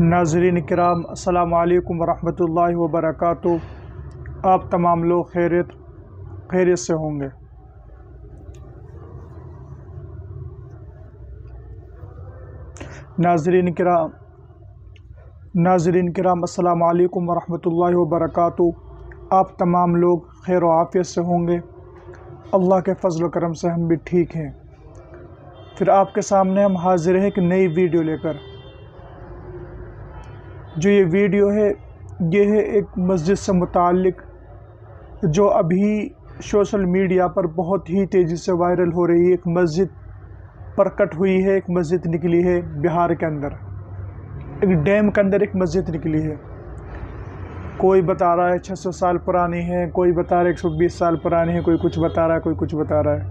नाज़रीन किराम अस्सलामु अलैकुम वरहमतुल्लाहि वबरकातुहू। आप तमाम लोग खैरियत से होंगे। नाज़रीन किराम अस्सलामु अलैकुम वरहमतुल्लाहि वबरकातुहू। आप तमाम लोग खैर व आफ़ियत से होंगे। अल्लाह के फ़ज़ल व करम से हम भी ठीक हैं। फिर आपके सामने हम हाज़िर हैं एक नई वीडियो लेकर। जो ये वीडियो है ये है एक मस्जिद से मुताल्लिक़, जो अभी सोशल मीडिया पर बहुत ही तेज़ी से वायरल हो रही है। एक मस्जिद प्रकट हुई है, एक मस्जिद निकली है बिहार के अंदर, एक डैम के अंदर एक मस्जिद निकली है। कोई बता रहा है 600 साल पुरानी है, कोई बता रहा है 120 साल पुरानी है, कोई कुछ बता रहा है, कोई कुछ बता रहा है।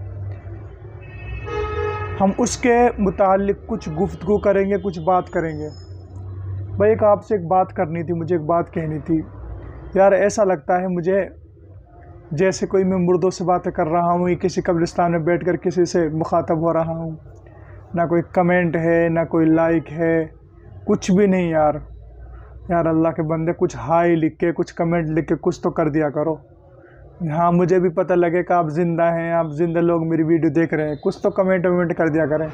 हम उसके मुताल्लिक़ कुछ गुफ्तगू करेंगे, कुछ बात करेंगे। भाई आपसे एक बात करनी थी, मुझे एक बात कहनी थी। यार ऐसा लगता है मुझे जैसे कोई मैं मुर्दों से बातें कर रहा हूँ, किसी कब्रिस्तान में बैठकर किसी से मुखातब हो रहा हूँ। ना कोई कमेंट है, ना कोई लाइक है, कुछ भी नहीं। यार अल्लाह के बंदे, कुछ हाय लिख के, कुछ कमेंट लिख के कुछ तो कर दिया करो। हाँ, मुझे भी पता लगे कि आप ज़िंदा हैं, आप ज़िंदा लोग मेरी वीडियो देख रहे हैं, कुछ तो कमेंट वमेंट कर दिया करें।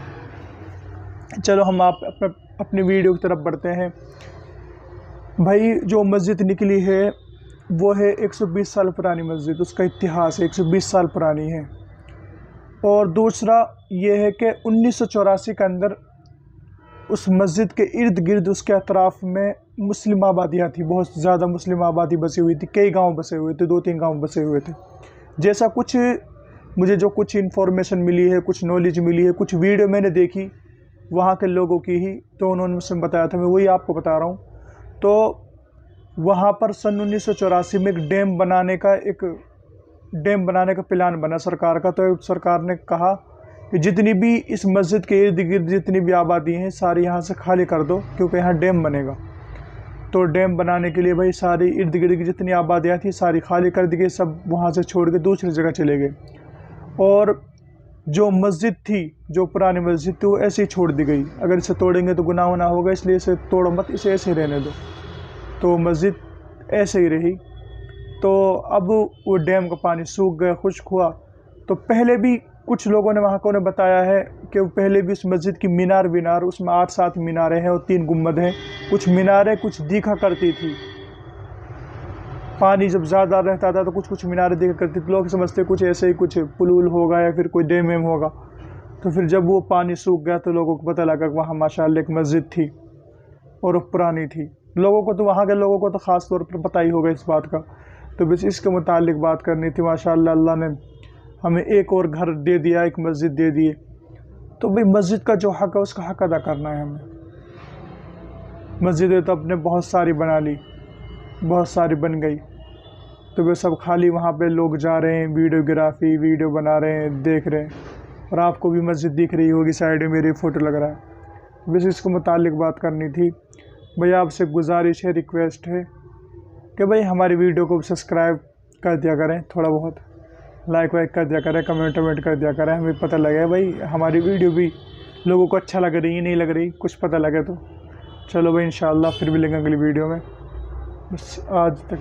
चलो हम आप अपनी वीडियो की तरफ बढ़ते हैं। भाई जो मस्जिद निकली है वो है 120 साल पुरानी मस्जिद, उसका इतिहास है 120 साल पुरानी है। और दूसरा ये है कि 1984 के अंदर उस मस्जिद के इर्द गिर्द, उसके अतराफ़ में मुस्लिम आबादियाँ थी, बहुत ज़्यादा मुस्लिम आबादी बसी हुई थी। कई गांव बसे हुए थे, 2-3 गांव बसे हुए थे। जैसा कुछ मुझे जो कुछ इन्फॉर्मेशन मिली है, कुछ नॉलेज मिली है, कुछ वीडियो मैंने देखी वहाँ के लोगों की ही, तो उन्होंने मुझसे बताया था, मैं वही आपको बता रहा हूँ। तो वहाँ पर सन 1984 में एक डैम बनाने का प्लान बना सरकार का। तो सरकार ने कहा कि जितनी भी इस मस्जिद के इर्द गिर्द जितनी भी आबादी हैं सारी यहाँ से खाली कर दो, क्योंकि यहाँ डैम बनेगा। तो डैम बनाने के लिए भाई सारी इर्द गिर्द की जितनी आबादियाँ थी सारी खाली कर दी गई, सब वहाँ से छोड़ के दूसरी जगह चले गए। और जो मस्जिद थी, जो पुरानी मस्जिद थी, वो ऐसे ही छोड़ दी गई। अगर इसे तोड़ेंगे तो गुनाह ना होगा, इसलिए इसे तोड़ो मत, इसे ऐसे ही रहने दो। तो मस्जिद ऐसे ही रही। तो अब वो डैम का पानी सूख गया, खुश्क हुआ। तो पहले भी कुछ लोगों ने वहाँ को ने बताया है कि पहले भी इस मस्जिद की मीनार उसमें 8-7 मीनारें हैं और 3 गुम्बद हैं। कुछ मीनारें कुछ दिखा करती थी, पानी जब ज़्यादा रहता था तो कुछ मीनारें दिखा करती थी। लोग समझते कुछ ऐसे ही कुछ पुल होगा या फिर कोई डैम होगा। तो फिर जब वो पानी सूख गया तो लोगों को पता लगा कि वहाँ माशाअल्लाह एक मस्जिद थी और पुरानी थी। लोगों को तो, वहाँ के लोगों को तो ख़ास तौर पर पता ही होगा इस बात का। तो बस इसके मुतालिक बात करनी थी। माशाअल्लाह अल्लाह ने हमें एक और घर दे दिया, एक मस्जिद दे दिए। तो भाई मस्जिद का जो हक़ है उसका हक़ अदा करना है हमें। मस्जिदें तो अपने बहुत सारी बना ली, बहुत सारी बन गई, तो वे सब खाली वहाँ पे लोग जा रहे हैं, वीडियोग्राफी वीडियो बना रहे हैं, देख रहे हैं। और आपको भी मस्जिद दिख रही होगी, साइड में मेरी फ़ोटो लग रहा है। बस इसके मुतालिक बात करनी थी। भाई आपसे गुजारिश है, रिक्वेस्ट है कि भाई हमारी वीडियो को सब्सक्राइब कर दिया करें, थोड़ा बहुत लाइक वाइक कर दिया करें, कमेंट वमेंट कर दिया करें। हमें पता लगे भाई हमारी वीडियो भी लोगों को अच्छा लग रही है, नहीं लग रही, कुछ पता लगे तो। चलो भाई इंशाअल्लाह फिर मिलेंगे अगली वीडियो में। बस आज तक